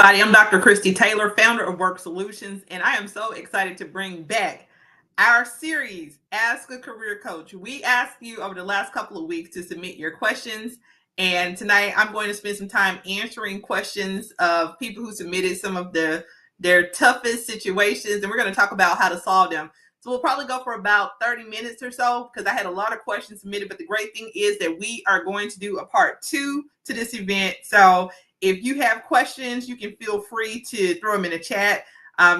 I'm Dr. Kristy Taylor, founder of Work Solutions, and I am so excited to bring back our series, Ask a Career Coach. We asked you over the last couple of weeks to submit your questions, and tonight I'm going to spend some time answering questions of people who submitted some of their toughest situations, and we're going to talk about how to solve them. So we'll probably go for about 30 minutes or so because I had a lot of questions submitted, but the great thing is that we are going to do a part 2 to this event. So if you have questions, you can feel free to throw them in the chat.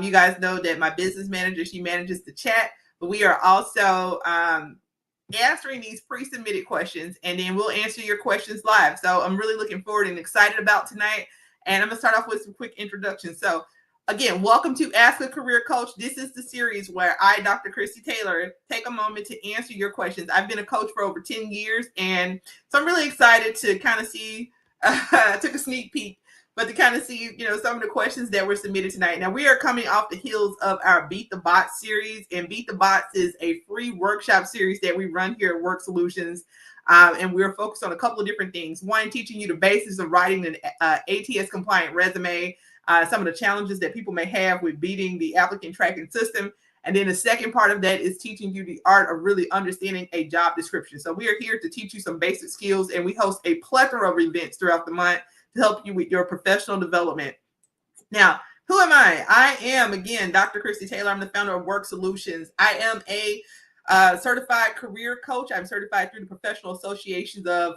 You guys know that my business manager, she manages the chat, but we are also answering these pre-submitted questions, and then we'll answer your questions live. So I'm really looking forward and excited about tonight. And I'm going to start off with some quick introductions. So again, welcome to Ask a Career Coach. This is the series where I, Dr. Kristy Taylor, take a moment to answer your questions. I've been a coach for over 10 years, and so I'm really excited to kind of see I took a sneak peek, but to kind of see, some of the questions that were submitted tonight. Now, we are coming off the heels of our Beat the Bots series, and Beat the Bots is a free workshop series that we run here at Work Solutions, and we're focused on a couple of different things. One, teaching you the basics of writing an ATS-compliant resume, some of the challenges that people may have with beating the applicant tracking system. And then the second part of that is teaching you the art of really understanding a job description. So we are here to teach you some basic skills, and we host a plethora of events throughout the month to help you with your professional development. Now, who am I? I am, again, Dr. Kristy Taylor. I'm the founder of Work Solutions. I am a certified career coach. I'm certified through the Professional Associations of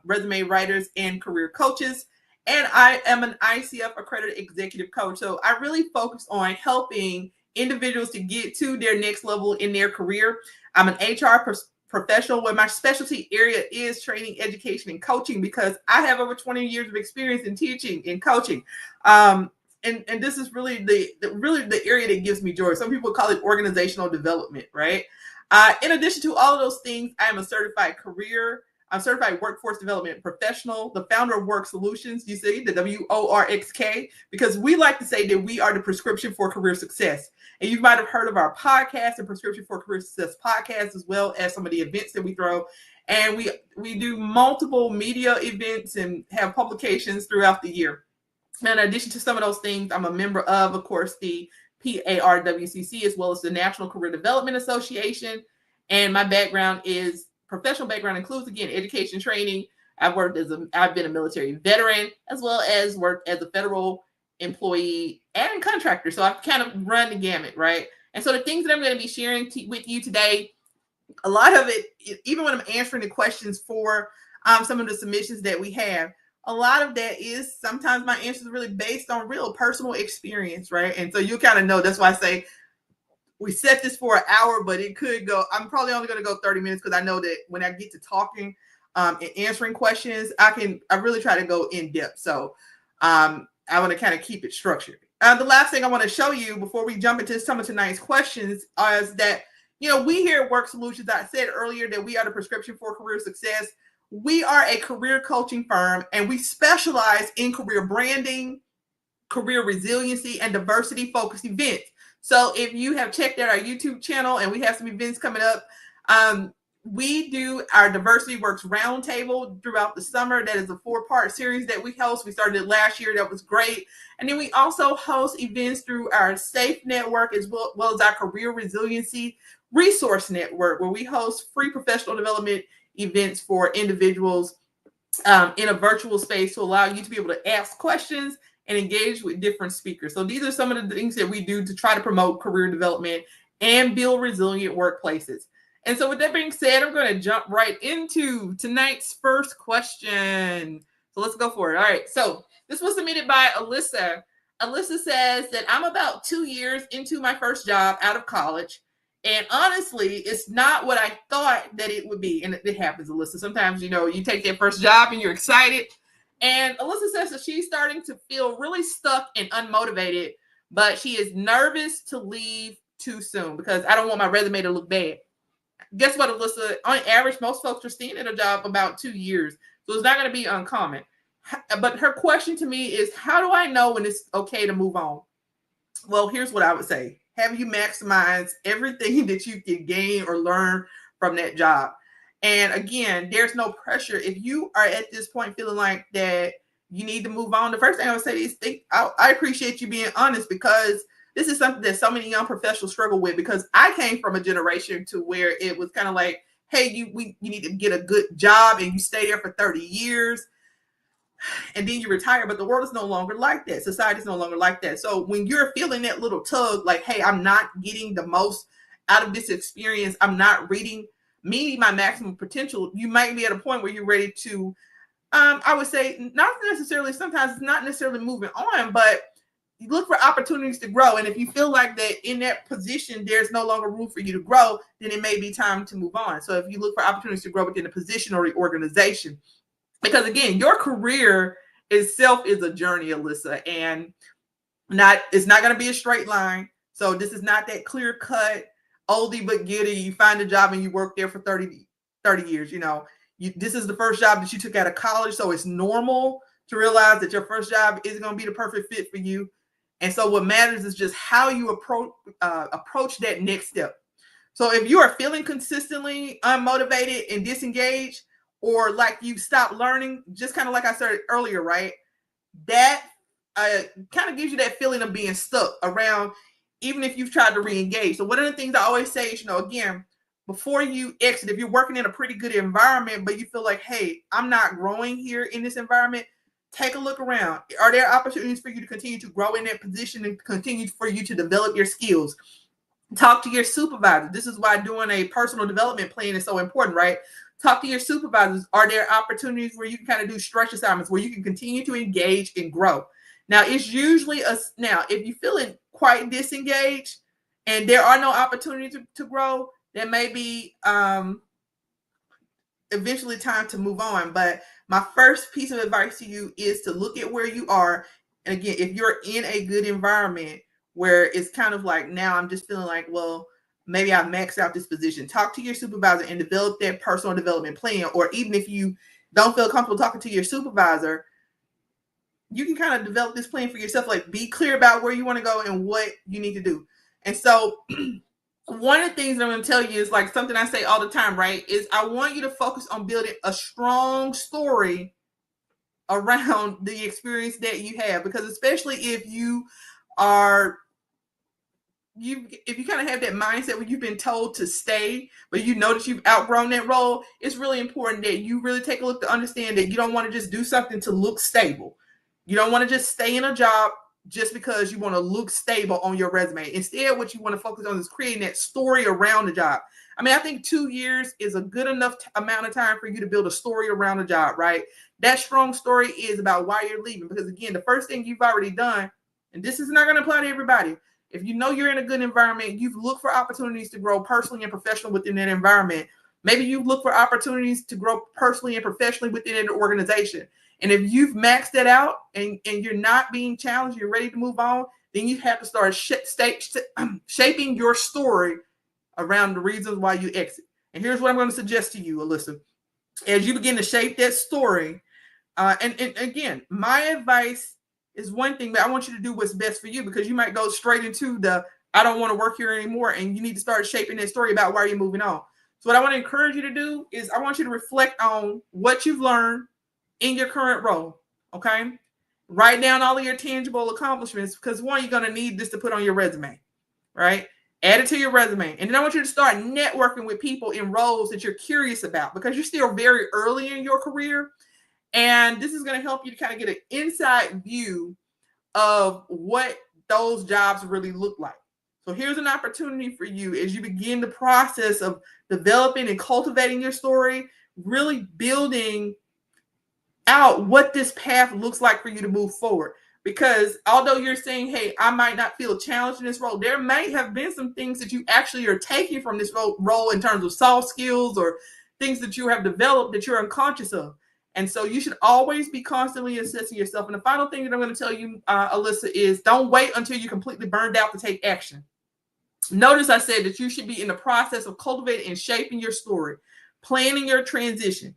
Resume Writers and Career Coaches. And I am an ICF accredited executive coach. So I really focus on helping individuals to get to their next level in their career. I'm an HR professional where my specialty area is training, education, and coaching because I have over 20 years of experience in teaching and coaching. And this is really the area that gives me joy. Some people call it organizational development, right? In addition to all of those things, I am a certified workforce development professional, the founder of Work Solutions, you see, the WORXK, because we like to say that we are the prescription for career success. And you might have heard of our podcast, the Prescription for Career Success podcast, as well as some of the events that we throw. And we do multiple media events and have publications throughout the year. And in addition to some of those things, I'm a member of course, the PARWCC, as well as the National Career Development Association. And my professional background includes, again, education training. I've been a military veteran, as well as worked as a federal employee and contractor. So I've kind of run the gamut, right? And so the things that I'm going to be sharing with you today, a lot of it, even when I'm answering the questions for some of the submissions that we have, a lot of that is sometimes my answers are really based on real personal experience, right? And so you kind of know, that's why I say, we set this for an hour, but it could go. I'm probably only going to go 30 minutes because I know that when I get to talking and answering questions, I really try to go in depth. So I want to kind of keep it structured. The last thing I want to show you before we jump into some of tonight's questions is that, we here at Work Solutions, I said earlier that we are the prescription for career success. We are a career coaching firm, and we specialize in career branding, career resiliency, and diversity-focused events. So if you have checked out our YouTube channel, and we have some events coming up, we do our Diversity Works Roundtable throughout the summer. That is a 4-part series that we host. We started it last year. That was great. And then we also host events through our SAFE network, as well as our Career Resiliency Resource Network, where we host free professional development events for individuals in a virtual space to allow you to be able to ask questions and engage with different speakers. So these are some of the things that we do to try to promote career development and build resilient workplaces. And so with that being said, I'm going to jump right into tonight's first question. So let's go for it. All right. So this was submitted by Alyssa. Alyssa says that I'm about 2 years into my first job out of college. And honestly, it's not what I thought that it would be. And it happens, Alyssa. Sometimes, you take that first job and you're excited. And Alyssa says that she's starting to feel really stuck and unmotivated, but she is nervous to leave too soon because I don't want my resume to look bad. Guess what, Alyssa? On average, most folks are staying at a job about 2 years. So it's not going to be uncommon. But her question to me is, how do I know when it's okay to move on? Well, here's what I would say. Have you maximized everything that you can gain or learn from that job? And again, there's no pressure. If you are at this point feeling like that you need to move on. The first thing I would say is I appreciate you being honest, because this is something that so many young professionals struggle with, because I came from a generation to where it was kind of like, hey, you need to get a good job and you stay there for 30 years and then you retire. But the world is no longer like that. Society is no longer like that. So when you're feeling that little tug, like, hey, I'm not getting the most out of this experience, I'm not meeting my maximum potential, you might be at a point where you're ready to, I would say, not necessarily, sometimes it's not necessarily moving on, but you look for opportunities to grow. And if you feel like that in that position, there's no longer room for you to grow, then it may be time to move on. So if you look for opportunities to grow within the position or the organization, because again, your career itself is a journey, Alyssa, and it's not going to be a straight line. So this is not that clear cut, oldie but goodie. You find a job and you work there for 30 years. This is the first job that you took out of college. So it's normal to realize that your first job isn't going to be the perfect fit for you. And so what matters is just how you approach that next step. So if you are feeling consistently unmotivated and disengaged, or like you stopped learning, just kind of like I said earlier, right? That kind of gives you that feeling of being stuck around, even if you've tried to re-engage. So one of the things I always say is, again, before you exit, if you're working in a pretty good environment, but you feel like, hey, I'm not growing here in this environment, take a look around. Are there opportunities for you to continue to grow in that position and continue for you to develop your skills? Talk to your supervisor. This is why doing a personal development plan is so important, right? Talk to your supervisors. Are there opportunities where you can kind of do stretch assignments where you can continue to engage and grow? Now, it's usually now, if you're feeling quite disengaged and there are no opportunities to grow, there may be eventually time to move on. But my first piece of advice to you is to look at where you are. And again, if you're in a good environment where it's kind of like, now I'm just feeling like, well, maybe I've maxed out this position, talk to your supervisor and develop that personal development plan. Or even if you don't feel comfortable talking to your supervisor, you can kind of develop this plan for yourself. Like, be clear about where you want to go and what you need to do. And so one of the things that I'm going to tell you is, like, something I say all the time, right? Is I want you to focus on building a strong story around the experience that you have, because especially if you kind of have that mindset where you've been told to stay, but you know that you've outgrown that role, it's really important that you really take a look to understand that you don't want to just do something to look stable. You don't want to just stay in a job just because you want to look stable on your resume. Instead, what you want to focus on is creating that story around the job. I mean, I think 2 years is a good enough amount of time for you to build a story around a job, right? That strong story is about why you're leaving. Because again, the first thing you've already done, and this is not going to apply to everybody, if you know you're in a good environment, you've looked for opportunities to grow personally and professionally within that environment. Maybe you've looked for opportunities to grow personally and professionally within an organization. And if you've maxed that out and you're not being challenged, you're ready to move on, then you have to start shaping your story around the reasons why you exit. And here's what I'm going to suggest to you, Alyssa. As you begin to shape that story, and again, my advice is one thing, but I want you to do what's best for you, because you might go straight into I don't want to work here anymore, and you need to start shaping that story about why you're moving on. So what I want to encourage you to do is I want you to reflect on what you've learned in your current role, okay? Write down all of your tangible accomplishments, because one, you're going to need this to put on your resume, right? Add it to your resume. And then I want you to start networking with people in roles that you're curious about, because you're still very early in your career. And this is going to help you to kind of get an inside view of what those jobs really look like. So here's an opportunity for you as you begin the process of developing and cultivating your story, really building out what this path looks like for you to move forward. Because although you're saying, hey, I might not feel challenged in this role, there may have been some things that you actually are taking from this role in terms of soft skills or things that you have developed that you're unconscious of. And so you should always be constantly assessing yourself. And the final thing that I'm going to tell you, Alyssa, is don't wait until you're completely burned out to take action. Notice I said that you should be in the process of cultivating and shaping your story, planning your transition.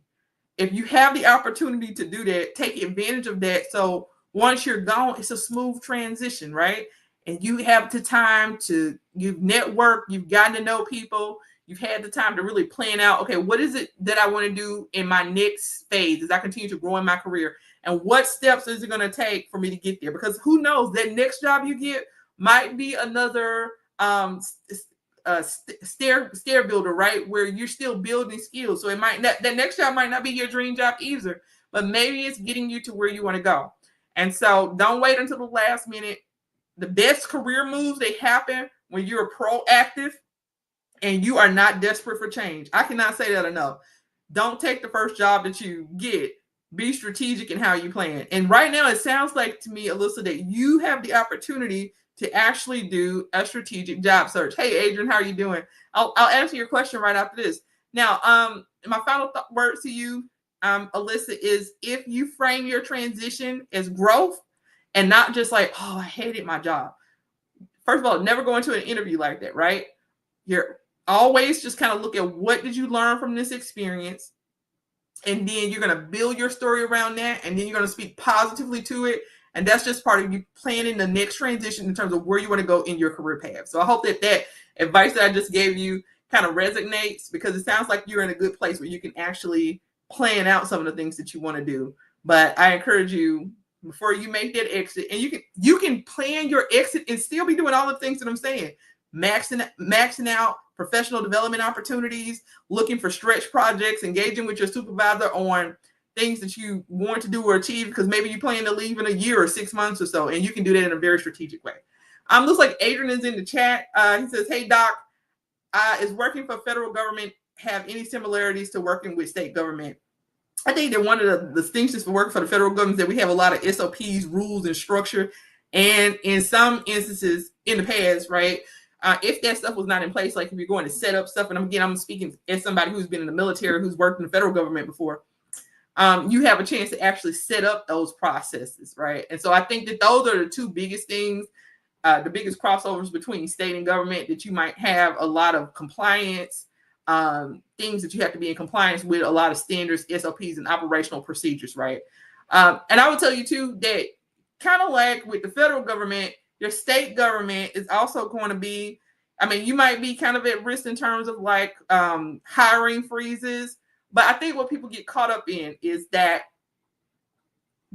If you have the opportunity to do that, take advantage of that. So once you're gone, it's a smooth transition, right? And you have the time to, you've networked, you've gotten to know people, You've had the time to really plan out, okay, what is it that I want to do in my next phase as I continue to grow in my career? And what steps is it going to take for me to get there? Because who knows, that next job you get might be another stair builder, right? Where you're still building skills. So it might not, that next job might not be your dream job either, but maybe it's getting you to where you want to go. And so don't wait until the last minute. The best career moves, they happen when you're proactive and you are not desperate for change. I cannot say that enough. Don't take the first job that you get. Be strategic in how you plan. And right now, it sounds like to me, Alyssa, that you have the opportunity to actually do a strategic job search. Hey, Adrian, how are you doing? I'll answer your question right after this. Now, my final words to you, Alyssa, is if you frame your transition as growth and not just like, oh, I hated my job. First of all, never go into an interview like that, right? You're always just kind of look at what did you learn from this experience, and then you're going to build your story around that, and then you're going to speak positively to it, and that's just part of you planning the next transition in terms of where you want to go in your career path. So I hope that that advice that I just gave you kind of resonates, because it sounds like you're in a good place where you can actually plan out some of the things that you want to do. But I encourage you, before you make that exit, and you can plan your exit and still be doing all the things that I'm saying, maxing out professional development opportunities, looking for stretch projects, engaging with your supervisor on things that you want to do or achieve, because maybe you plan to leave in a year or 6 months or so, and you can do that in a very strategic way. Looks like Adrian is in the chat. He says, hey, Doc, is working for federal government have any similarities to working with state government? I think that one of the distinctions for working for the federal government is that we have a lot of SOPs, rules, and structure. And in some instances in the past, right, if that stuff was not in place, like if you're going to set up stuff, and again, I'm speaking as somebody who's been in the military, who's worked in the federal government before, you have a chance to actually set up those processes, right? And so I think that those are the two biggest things, the biggest crossovers between state and government, that you might have a lot of compliance, things that you have to be in compliance with, a lot of standards, SOPs, and operational procedures, right? And I would tell you too that kind of like with the federal government, your state government is also going to be, I mean, you might be kind of at risk in terms of like hiring freezes. But I think what people get caught up in is that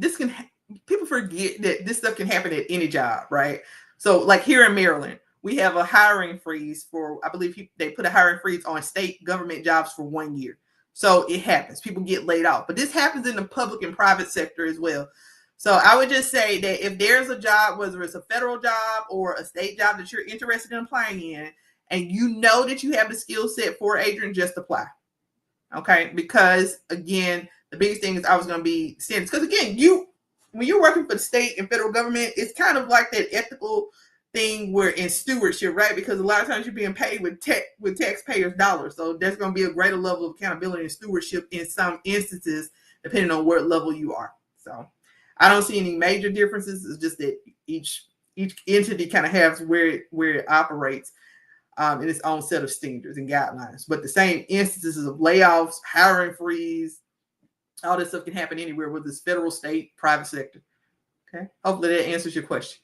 people forget that this stuff can happen at any job, right? So like here in Maryland, we have a hiring freeze for, I believe they put a hiring freeze on state government jobs for 1 year. So it happens. People get laid off. But this happens in the public and private sector as well. So I would just say that if there's a job, whether it's a federal job or a state job that you're interested in applying in, and you know that you have the skill set for, Adrian, just apply. Okay? Because again, the biggest thing is I was going to be standards. Because again, when you're working for the state and federal government, it's kind of like that ethical thing where in stewardship, right? Because a lot of times you're being paid with taxpayers' dollars. So there's going to be a greater level of accountability and stewardship in some instances, depending on what level you are. So I don't see any major differences. It's just that each entity kind of has where it operates in its own set of standards and guidelines. But the same instances of layoffs, hiring freeze, all this stuff can happen anywhere, whether it's federal, state, private sector. Okay. Hopefully that answers your question.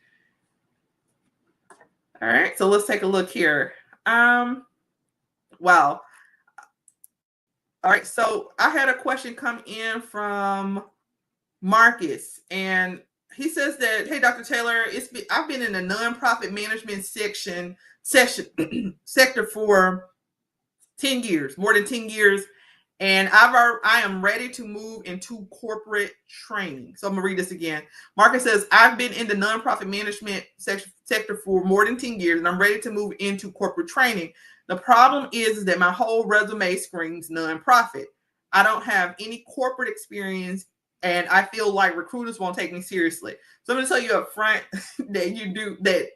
All right. So let's take a look here. Wow. All right. So I had a question come in from Marcus, and he says that, hey, Dr. Taylor, I've been in the nonprofit management sector for 10 years, more than 10 years. And I am ready to move into corporate training. So I'm gonna read this again. Marcus says, I've been in the nonprofit management sector for more than 10 years, and I'm ready to move into corporate training. The problem is that my whole resume screams nonprofit. I don't have any corporate experience, and I feel like recruiters won't take me seriously. So I'm gonna tell you up front that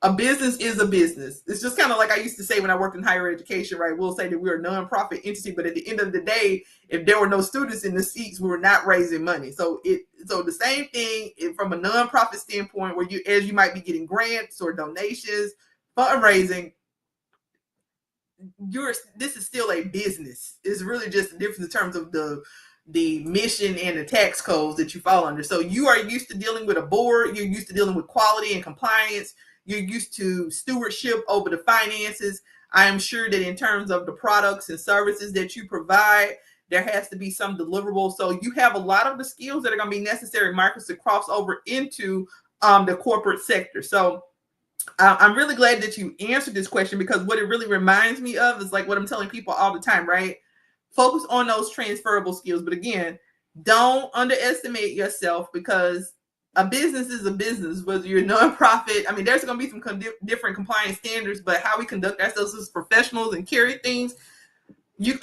a business is a business. It's just kind of like I used to say when I worked in higher education, right? We'll say that we're a nonprofit entity, but at the end of the day, if there were no students in the seats, we were not raising money. So the same thing from a nonprofit standpoint, where as you might be getting grants or donations, fundraising, this is still a business. It's really just a difference in terms of the mission and the tax codes that you fall under. So you are used to dealing with a board, you're used to dealing with quality and compliance, you're used to stewardship over the finances. I am sure that in terms of the products and services that you provide, there has to be some deliverable. So you have a lot of the skills that are going to be necessary, Marcus, to cross over into the corporate sector. So I'm really glad that you answered this question, because what it really reminds me of is like what I'm telling people all the time, right? Focus on those transferable skills. But again, don't underestimate yourself, because a business is a business, whether you're a nonprofit. I mean, there's going to be some different compliance standards, but how we conduct ourselves as professionals and carry things,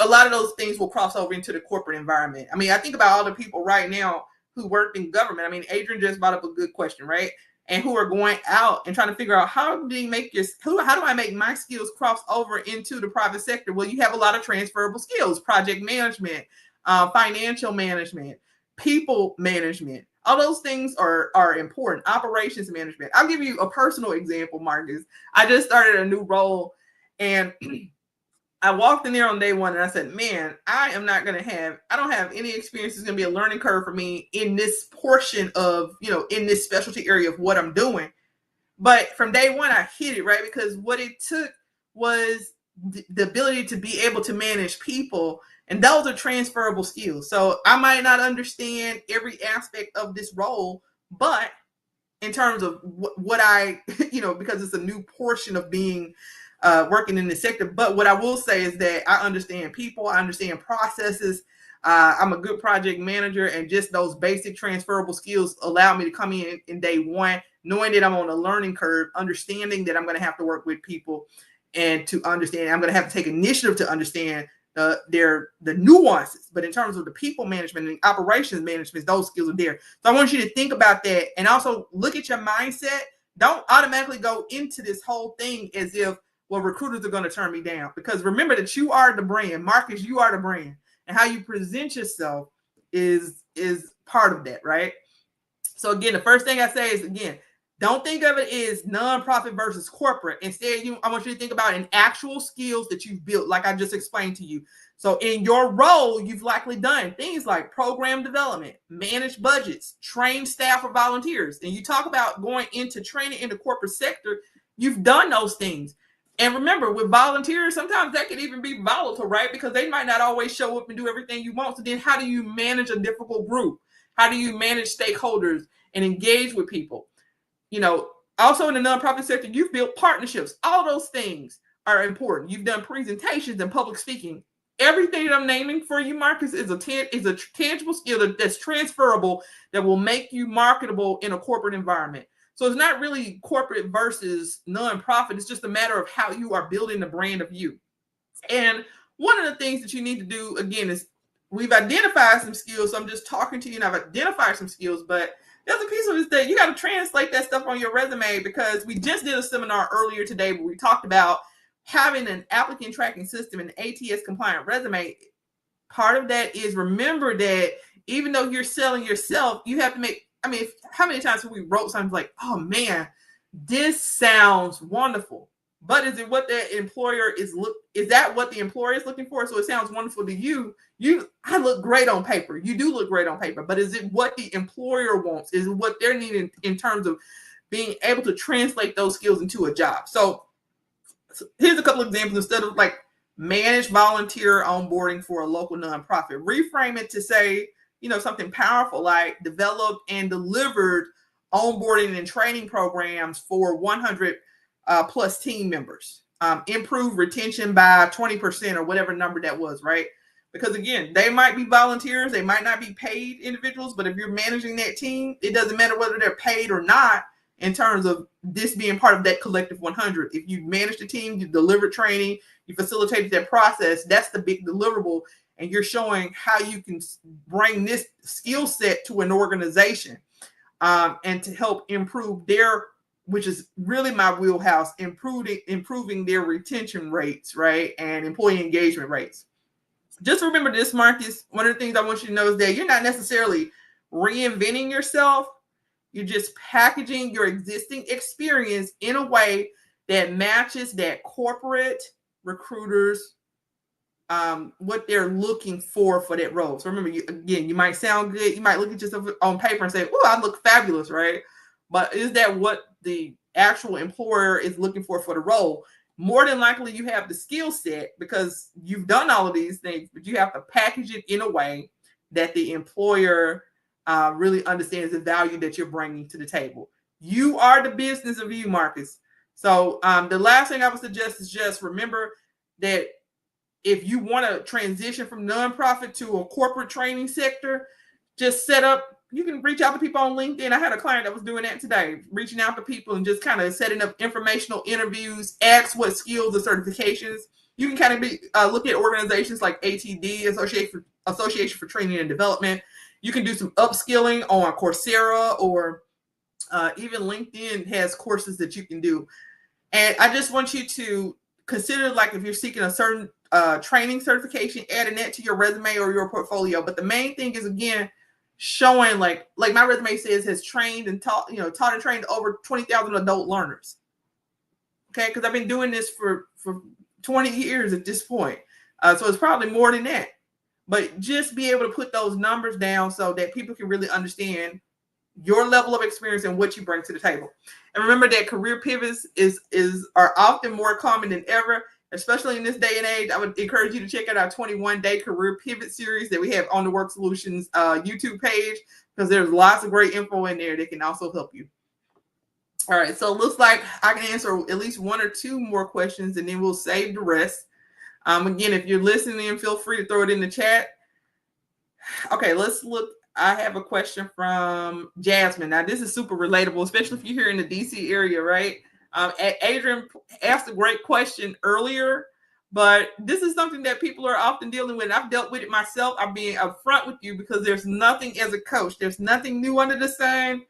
a lot of those things will cross over into the corporate environment. I mean, I think about all the people right now who work in government. I mean, Adrian just brought up a good question, right? And who are going out and trying to figure out how do I make my skills cross over into the private sector? Well, you have a lot of transferable skills: project management, financial management, people management. All those things are important. Operations management. I'll give you a personal example, Marcus. I just started a new role, and I walked in there on day one and I said, man, I don't have any experience. It's going to be a learning curve for me in this portion of, in this specialty area of what I'm doing. But from day one, I hit it, right? Because what it took was the ability to be able to manage people. And those are transferable skills. So I might not understand every aspect of this role, but in terms of what I, because it's a new portion of being working in the sector. But what I will say is that I understand people, I understand processes. I'm a good project manager, and just those basic transferable skills allow me to come in day one, knowing that I'm on a learning curve, understanding that I'm going to have to work with people, and to understand I'm going to have to take initiative to understand the nuances. But in terms of the people management and operations management, those skills are there. So I want you to think about that, and also look at your mindset. Don't automatically go into this whole thing as if, well, recruiters are going to turn me down, because remember that you are the brand. Marcus, you are the brand, and how you present yourself is part of that, right? So again, the first thing I say is, again, don't think of it as nonprofit versus corporate. Instead, I want you to think about an actual skills that you've built, like I just explained to you. So in your role, you've likely done things like program development, manage budgets, train staff or volunteers. And you talk about going into training in the corporate sector, you've done those things. And remember, with volunteers, sometimes that can even be volatile, right? Because they might not always show up and do everything you want. So then how do you manage a difficult group? How do you manage stakeholders and engage with people? Also in the nonprofit sector, you've built partnerships. All those things are important. You've done presentations and public speaking. Everything that I'm naming for you, Marcus, is a tangible skill that's transferable, that will make you marketable in a corporate environment. So it's not really corporate versus nonprofit. It's just a matter of how you are building the brand of you. And one of the things that you need to do, again, is we've identified some skills. So I'm just talking to you and I've identified some skills, but the other piece of it is that you got to translate that stuff on your resume, because we just did a seminar earlier today where we talked about having an applicant tracking system and ATS compliant resume. Part of that is, remember that even though you're selling yourself, you have to make, how many times have we wrote something like, oh man, this sounds wonderful, but is it what the employer is that what the employer is looking for? So it sounds wonderful to you. I look great on paper. You do look great on paper, but is it what the employer wants? Is it what they're needing in terms of being able to translate those skills into a job? So here's a couple of examples. Instead of like manage volunteer onboarding for a local nonprofit, reframe it to say, something powerful like developed and delivered onboarding and training programs for 100 plus team members, improve retention by 20% or whatever number that was, right? Because again, they might be volunteers, they might not be paid individuals, but if you're managing that team, it doesn't matter whether they're paid or not in terms of this being part of that collective 100. If you manage the team, you delivered training, you facilitated that process, that's the big deliverable. And you're showing how you can bring this skill set to an organization and to help improve which is really my wheelhouse, improving their retention rates, right? And employee engagement rates. Just remember this, Marcus. One of the things I want you to know is that you're not necessarily reinventing yourself. You're just packaging your existing experience in a way that matches that corporate recruiters, what they're looking for that role. So remember, you might sound good. You might look at yourself on paper and say, oh, I look fabulous, right? But is that what the actual employer is looking for the role? more than likely you have the skill set because you've done all of these things, but you have to package it in a way that the employer really understands the value that you're bringing to the table. You are the business of you, Marcus. So the last thing I would suggest is just remember that if you want to transition from nonprofit to a corporate training sector, just set up, you can reach out to people on LinkedIn. I had a client that was doing that today, reaching out to people and just kind of setting up informational interviews, ask what skills or certifications. You can kind of look at organizations like ATD, Association for Training and Development. You can do some upskilling on Coursera, or even LinkedIn has courses that you can do. And I just want you to consider, like, if you're seeking a certain training certification, adding that to your resume or your portfolio. But the main thing is, again, showing like my resume says has trained and taught and trained over 20,000 adult learners. Okay, because I've been doing this for 20 years at this point. So it's probably more than that. But just be able to put those numbers down so that people can really understand your level of experience and what you bring to the table. And remember that career pivots are often more common than ever, especially in this day and age. I would encourage you to check out our 21-day career pivot series that we have on the Work Solutions YouTube page, because there's lots of great info in there that can also help you. All right, so it looks like I can answer at least one or two more questions, and then we'll save the rest. Again, if you're listening, feel free to throw it in the chat. Okay, let's look. I have a question from Jasmine. Now, this is super relatable, especially if you're here in the DC area, right? Adrian asked a great question earlier, but this is something that people are often dealing with. I've dealt with it myself. I'm being upfront with you because there's nothing as a coach. There's nothing new under the sun.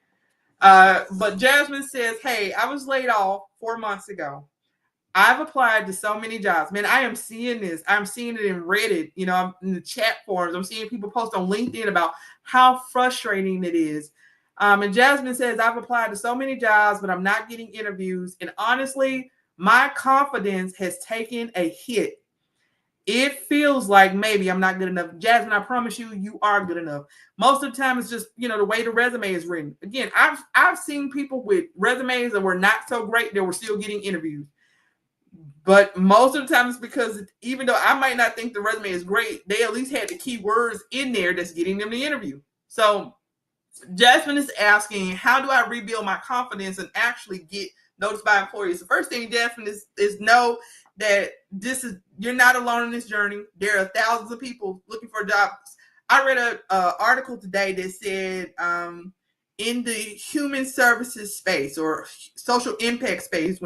But Jasmine says, hey, I was laid off 4 months ago. I've applied to so many jobs. Man, I am seeing this. I'm seeing it in Reddit, I'm in the chat forums. I'm seeing people post on LinkedIn about how frustrating it is. And Jasmine says, I've applied to so many jobs, but I'm not getting interviews. And honestly, my confidence has taken a hit. It feels like maybe I'm not good enough. Jasmine, I promise you, you are good enough. Most of the time, it's just, the way the resume is written. Again, I've seen people with resumes that were not so great that were still getting interviews. But most of the time it's because even though I might not think the resume is great, they at least had the key words in there that's getting them the interview. So Jasmine is asking, how do I rebuild my confidence and actually get noticed by employers? The first thing, Jasmine, is know that you're not alone in this journey. There are thousands of people looking for jobs. I read an article today that said in the human services space or social impact space,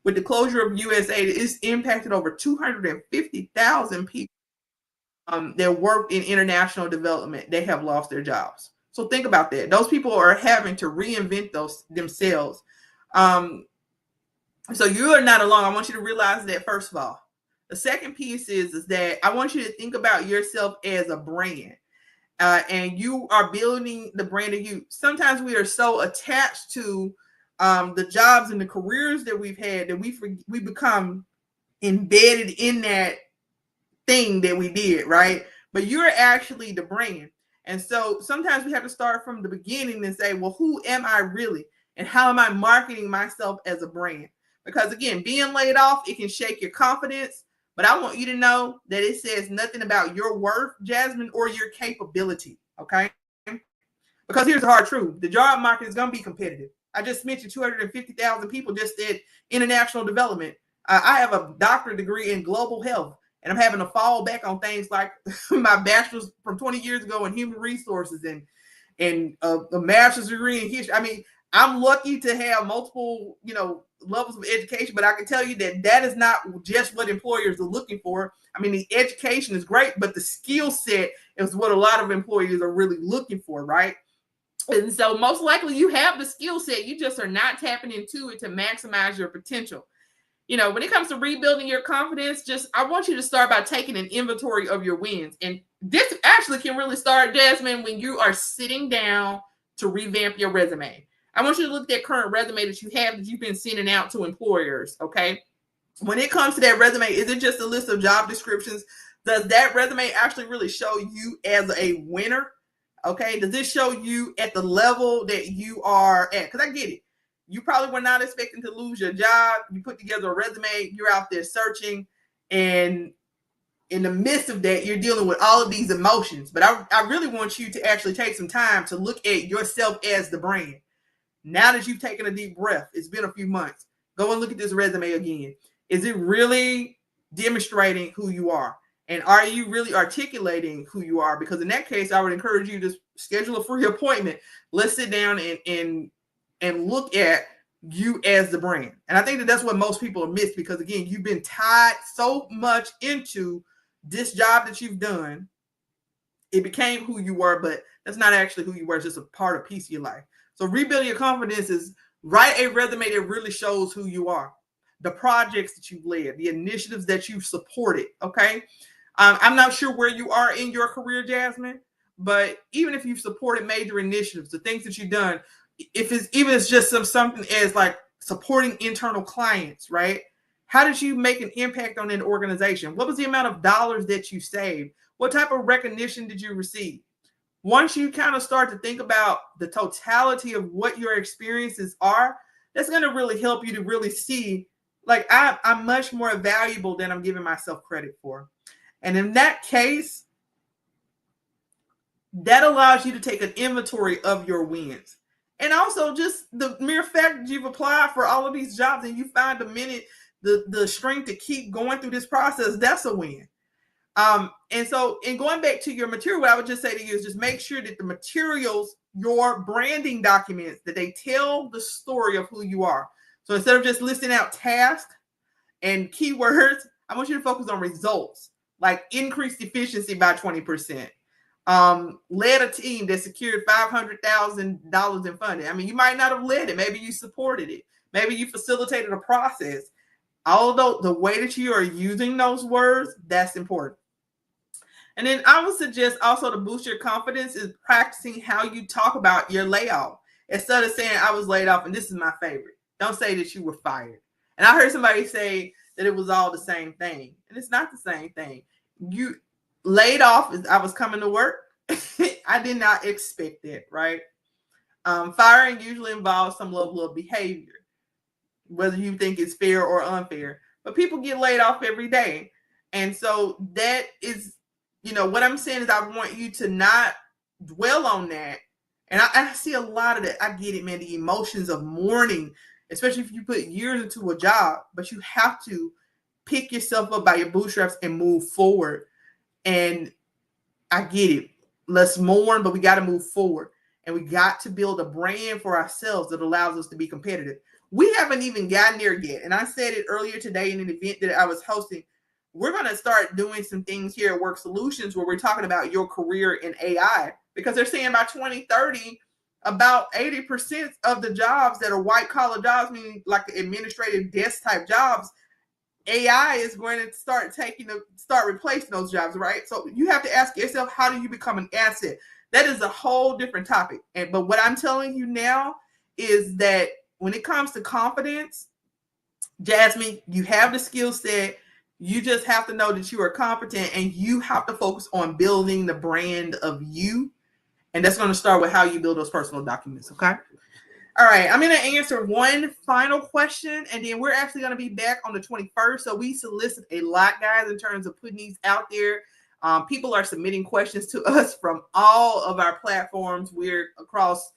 with the closure of USAID, it's impacted over 250,000 people that work in international development. They have lost their jobs. So think about that. Those people are having to reinvent themselves. So you are not alone. I want you to realize that, first of all. The second piece is that I want you to think about yourself as a brand. And you are building the brand of you. Sometimes we are so attached to the jobs and the careers that we've had that we become embedded in that thing that we did, right? But you're actually the brand. And so sometimes we have to start from the beginning and say, well, who am I really? And how am I marketing myself as a brand? Because again, being laid off, it can shake your confidence. But I want you to know that it says nothing about your worth, Jasmine, or your capability, okay? Because here's the hard truth. The job market is going to be competitive. I just mentioned 250,000 people just did international development. I have a doctorate degree in global health, and I'm having to fall back on things like my bachelor's from 20 years ago in human resources and a master's degree in history. I mean, I'm lucky to have multiple, levels of education, but I can tell you that is not just what employers are looking for. I mean, the education is great, but the skill set is what a lot of employers are really looking for, right? And so most likely you have the skill set, you just are not tapping into it to maximize your potential. When it comes to rebuilding your confidence, I want you to start by taking an inventory of your wins. And this actually can really start, Jasmine, when you are sitting down to revamp your resume. I want you to look at that current resume that you have that you've been sending out to employers, okay? When it comes to that resume, is it just a list of job descriptions? Does that resume actually really show you as a winner? Okay, does this show you at the level that you are at? Because I get it. You probably were not expecting to lose your job. You put together a resume, you're out there searching, and in the midst of that, you're dealing with all of these emotions. But I really want you to actually take some time to look at yourself as the brand. Now that you've taken a deep breath, it's been a few months. Go and look at this resume again. Is it really demonstrating who you are? And are you really articulating who you are? Because in that case, I would encourage you to schedule a free appointment. Let's sit down and look at you as the brand. And I think that that's what most people are missed, because again, you've been tied so much into this job that you've done. It became who you were, but that's not actually who you were. It's just a part of piece of your life. So rebuild your confidence is write a resume that really shows who you are, the projects that you've led, the initiatives that you've supported. Okay. I'm not sure where you are in your career, Jasmine, but even if you've supported major initiatives, the things that you've done, if it's even it's just something as like supporting internal clients, right? How did you make an impact on an organization? What was the amount of dollars that you saved? What type of recognition did you receive? Once you kind of start to think about the totality of what your experiences are, that's going to really help you to really see, like, I'm much more valuable than I'm giving myself credit for. And in that case, that allows you to take an inventory of your wins. And also just the mere fact that you've applied for all of these jobs and you find the strength to keep going through this process, that's a win. And so in going back to your material, what I would just say to you is just make sure that the materials, your branding documents, that they tell the story of who you are. So instead of just listing out tasks and keywords, I want you to focus on results, like increased efficiency by 20%. Led a team that secured $500,000 in funding. I mean, you might not have led it. Maybe you supported it. Maybe you facilitated a process. Although the way that you are using those words, that's important. And then I would suggest also to boost your confidence is practicing how you talk about your layoff. Instead of saying I was laid off, and this is my favorite, don't say that you were fired. And I heard somebody say that it was all the same thing. And it's not the same thing. You laid off is I was coming to work. I did not expect that, right? Firing usually involves some level of behavior, whether you think it's fair or unfair. But people get laid off every day. And so that is, what I'm saying is I want you to not dwell on that. And I see a lot of that. I get it, man, the emotions of mourning, especially if you put years into a job, but you have to pick yourself up by your bootstraps and move forward. And I get it. Let's mourn, but we got to move forward. And we got to build a brand for ourselves that allows us to be competitive. We haven't even gotten there yet. And I said it earlier today in an event that I was hosting. We're going to start doing some things here at Work Solutions where we're talking about your career in AI, because they're saying by 2030, about 80% of the jobs that are white collar jobs, meaning like administrative desk type jobs, AI is going to start replacing those jobs, right? So you have to ask yourself, how do you become an asset? That is a whole different topic. But what I'm telling you now is that when it comes to confidence, Jasmine, you have the skill set. You just have to know that you are competent, and you have to focus on building the brand of you. And that's going to start with how you build those personal documents. Okay. All right. I'm going to answer one final question, and then we're actually going to be back on the 21st. So we solicit a lot, guys, in terms of putting these out there. People are submitting questions to us from all of our platforms. We're across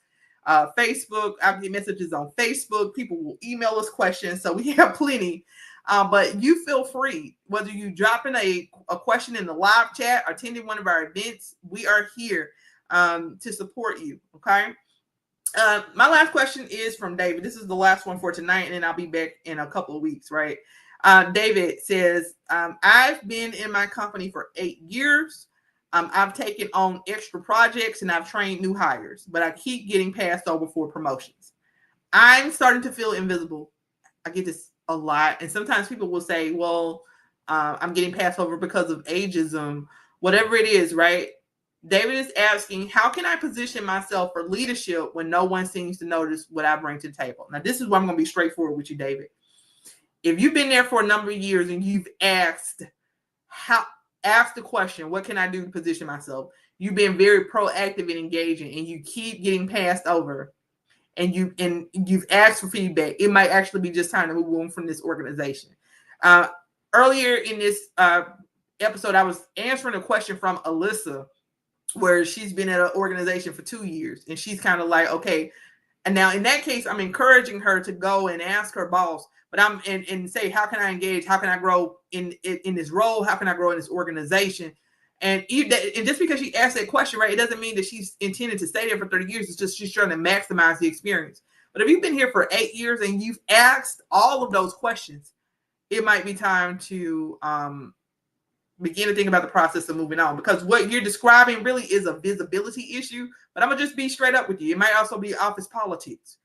Facebook. I get messages on Facebook. People will email us questions. So we have plenty. But you feel free, whether you drop in a question in the live chat or attending one of our events, we are here to support you. Okay. My last question is from David. This is the last one for tonight, and then I'll be back in a couple of weeks, right? David says, I've been in my company for 8 years. I've taken on extra projects and I've trained new hires, but I keep getting passed over for promotions. I'm starting to feel invisible. I get this a lot. And sometimes people will say, well, I'm getting passed over because of ageism, whatever it is, right? David is asking, how can I position myself for leadership when no one seems to notice what I bring to the table? Now, this is where I'm going to be straightforward with you, David. If you've been there for a number of years and you've asked the question, what can I do to position myself? You've been very proactive and engaging, and you keep getting passed over. and you've asked for feedback, it might actually be just time to move on from this organization. Earlier in this episode, I was answering a question from Alyssa, where she's been at an organization for 2 years, and she's kind of like, okay. And now in that case, I'm encouraging her to go and ask her boss, but and say, how can I engage? How can I grow in this role? How can I grow in this organization? And just because she asked that question, right, it doesn't mean that she's intended to stay there for 30 years. It's just she's trying to maximize the experience. But if you've been here for 8 years and you've asked all of those questions, it might be time to begin to think about the process of moving on, because what you're describing really is a visibility issue. But I'm gonna just be straight up with you. It might also be office politics.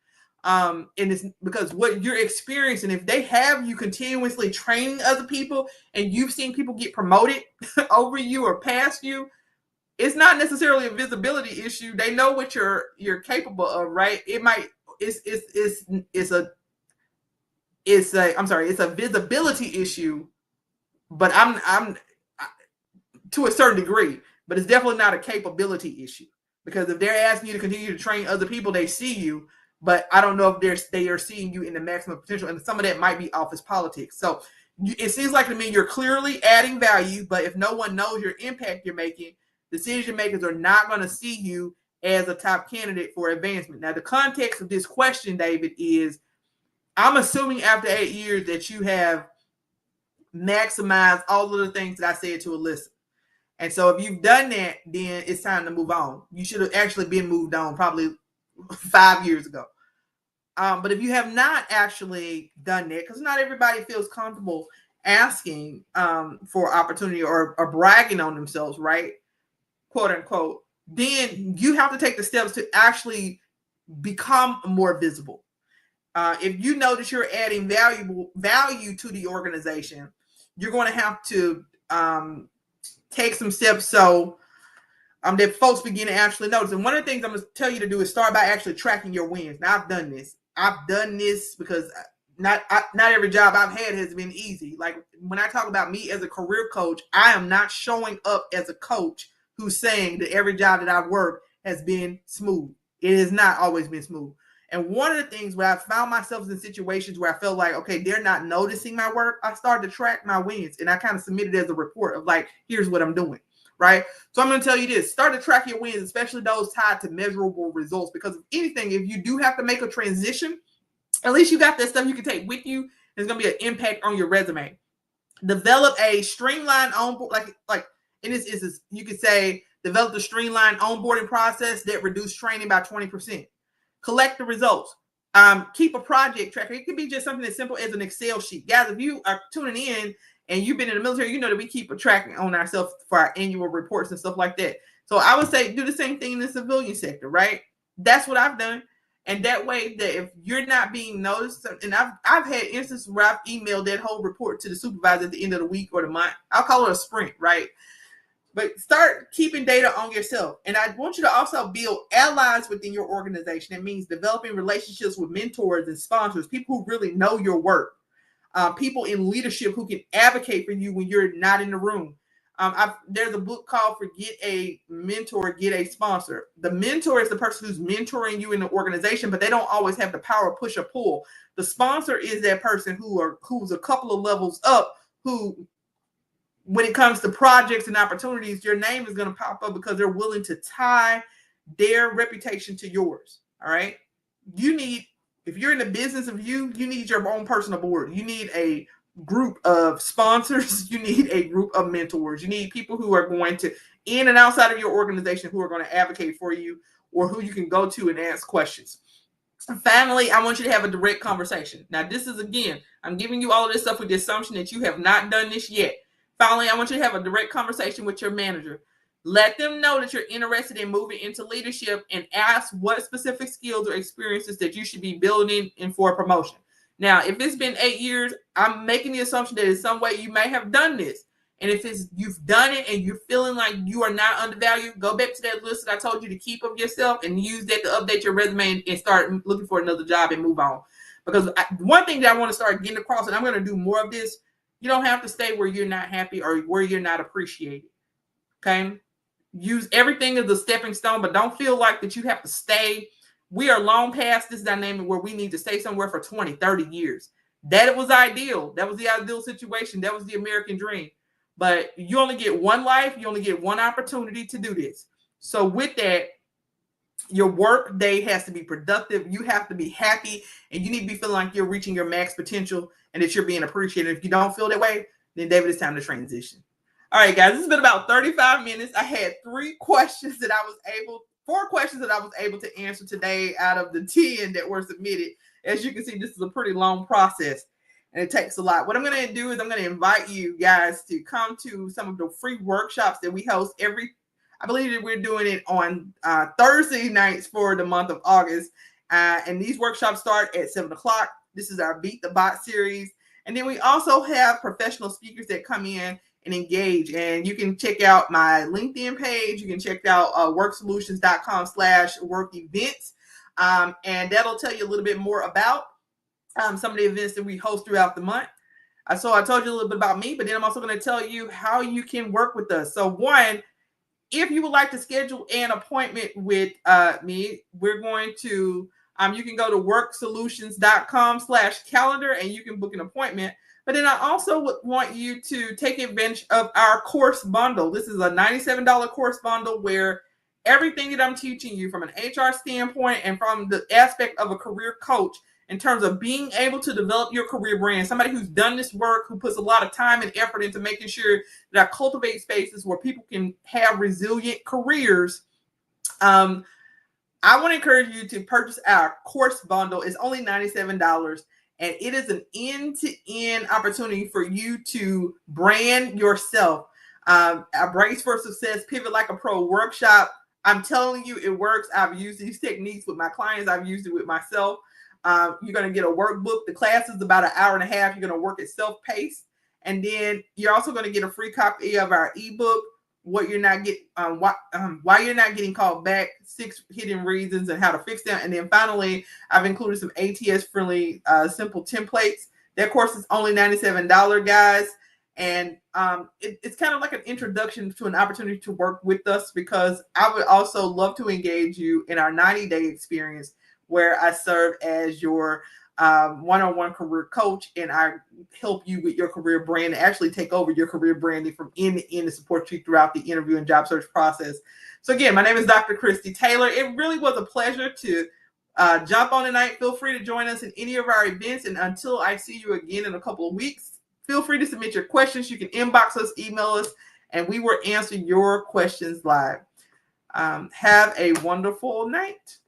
And it's because what you're experiencing, if they have you continuously training other people and you've seen people get promoted over you or past you, it's not necessarily a visibility issue. They know what you're capable of, right? It's a visibility issue, but I'm to a certain degree, but it's definitely not a capability issue, because if they're asking you to continue to train other people, they see you, but I don't know if they are seeing you in the maximum potential, and some of that might be office politics. So it seems like to me you're clearly adding value, but if no one knows your impact you're making, decision makers are not going to see you as a top candidate for advancement. Now, the context of this question, David, is I'm assuming after 8 years that you have maximized all of the things that I said to Alyssa. And so if you've done that, then it's time to move on. You should have actually been moved on probably 5 years ago. But if you have not actually done that, because not everybody feels comfortable asking for opportunity or bragging on themselves, right? Quote unquote, then you have to take the steps to actually become more visible. If you know that you're adding value to the organization, you're going to have to take some steps so that folks begin to actually notice. And one of the things I'm going to tell you to do is start by actually tracking your wins. Now, I've done this because not every job I've had has been easy. Like when I talk about me as a career coach, I am not showing up as a coach who's saying that every job that I've worked has been smooth. It has not always been smooth. And one of the things where I found myself in situations where I felt like, okay, they're not noticing my work, I started to track my wins, and I kind of submitted as a report of like, here's what I'm doing, right? So I'm going to tell you this, start to track your wins, especially those tied to measurable results, because if anything, if you do have to make a transition, at least you got that stuff you can take with you. There's going to be an impact on your resume. Develop a streamlined onboard, like in this instance, you could say, develop a streamlined onboarding process that reduced training by 20%. Collect the results. Keep a project tracker. It could be just something as simple as an Excel sheet. Guys, if you are tuning in and you've been in the military, you know that we keep a tracking on ourselves for our annual reports and stuff like that. So I would say do the same thing in the civilian sector, right? That's what I've done. And that way that if you're not being noticed, and I've had instances where I've emailed that whole report to the supervisor at the end of the week or the month. I'll call it a sprint, right? But start keeping data on yourself. And I want you to also build allies within your organization. It means developing relationships with mentors and sponsors, people who really know your work, people in leadership who can advocate for you when you're not in the room. There's a book called Forget a Mentor, Get a Sponsor. The mentor is the person who's mentoring you in the organization, but they don't always have the power, push or pull. The sponsor is that person who's a couple of levels up, who, when it comes to projects and opportunities, your name is going to pop up because they're willing to tie their reputation to yours. All right. If you're in the business of you need your own personal board. You need a group of sponsors. You need a group of mentors. You need people who are going to, in and outside of your organization, who are going to advocate for you, or who you can go to and ask questions. And finally, I want you to have a direct conversation. Now, this is, again, I'm giving you all of this stuff with the assumption that you have not done this yet. Finally, I want you to have a direct conversation with your manager. Let them know that you're interested in moving into leadership, and ask what specific skills or experiences that you should be building in for a promotion. Now, if it's been 8 years, I'm making the assumption that in some way you may have done this. And if you've done it and you're feeling like you are not undervalued, go back to that list that I told you to keep of yourself and use that to update your resume and start looking for another job and move on. Because one thing that I want to start getting across, and I'm going to do more of this, you don't have to stay where you're not happy or where you're not appreciated. Okay? Use everything as a stepping stone, but don't feel like that you have to stay We are long past this dynamic where we need to stay somewhere for 20, 30 years. That was ideal. That was the ideal situation. That was the American dream. But you only get one life. You only get one opportunity to do this. So with that, your work day has to be productive. You have to be happy, and you need to be feeling like you're reaching your max potential and that you're being appreciated. If you don't feel that way, then David, it's time to transition. All right, guys, this has been about 35 minutes. I had 4 questions that I was able to answer today out of the 10 that were submitted. As you can see, this is a pretty long process and it takes a lot. What I'm going to do is I'm going to invite you guys to come to some of the free workshops that we host I believe that we're doing it on Thursday nights for the month of August. And these workshops start at 7 o'clock. This is our Beat the Bot series. And then we also have professional speakers that come in and engage. And you can check out my LinkedIn page. You can check out worksolutions.com/work events. And that'll tell you a little bit more about some of the events that we host throughout the month. So I told you a little bit about me, but then I'm also going to tell you how you can work with us. So one, if you would like to schedule an appointment with me, we're going to, you can go to worksolutions.com/calendar and you can book an appointment. But then I also would want you to take advantage of our course bundle. This is a $97 course bundle where everything that I'm teaching you from an HR standpoint and from the aspect of a career coach in terms of being able to develop your career brand, somebody who's done this work, who puts a lot of time and effort into making sure that I cultivate spaces where people can have resilient careers. I want to encourage you to purchase our course bundle. It's only $97, and it is an end-to-end opportunity for you to brand yourself. Our Brace for Success Pivot Like a Pro workshop, I'm telling you, it works. I've used these techniques with my clients. I've used it with myself. You're going to get a workbook. The class is about an hour and a half. You're going to work it self-paced. And then you're also going to get a free copy of our ebook, why you're not getting called back, 6 hidden reasons and how to fix them. And then finally, I've included some ATS-friendly simple templates. That course is only $97, guys. And it's kind of like an introduction to an opportunity to work with us, because I would also love to engage you in our 90-day experience where I serve as your one-on-one career coach, and I help you with your career brand and actually take over your career branding from end to end to support you throughout the interview and job search process. So again, my name is Dr. Kristy Taylor. It really was a pleasure to jump on tonight. Feel free to join us in any of our events. And until I see you again in a couple of weeks, feel free to submit your questions. You can inbox us, email us, and we will answer your questions live. Have a wonderful night.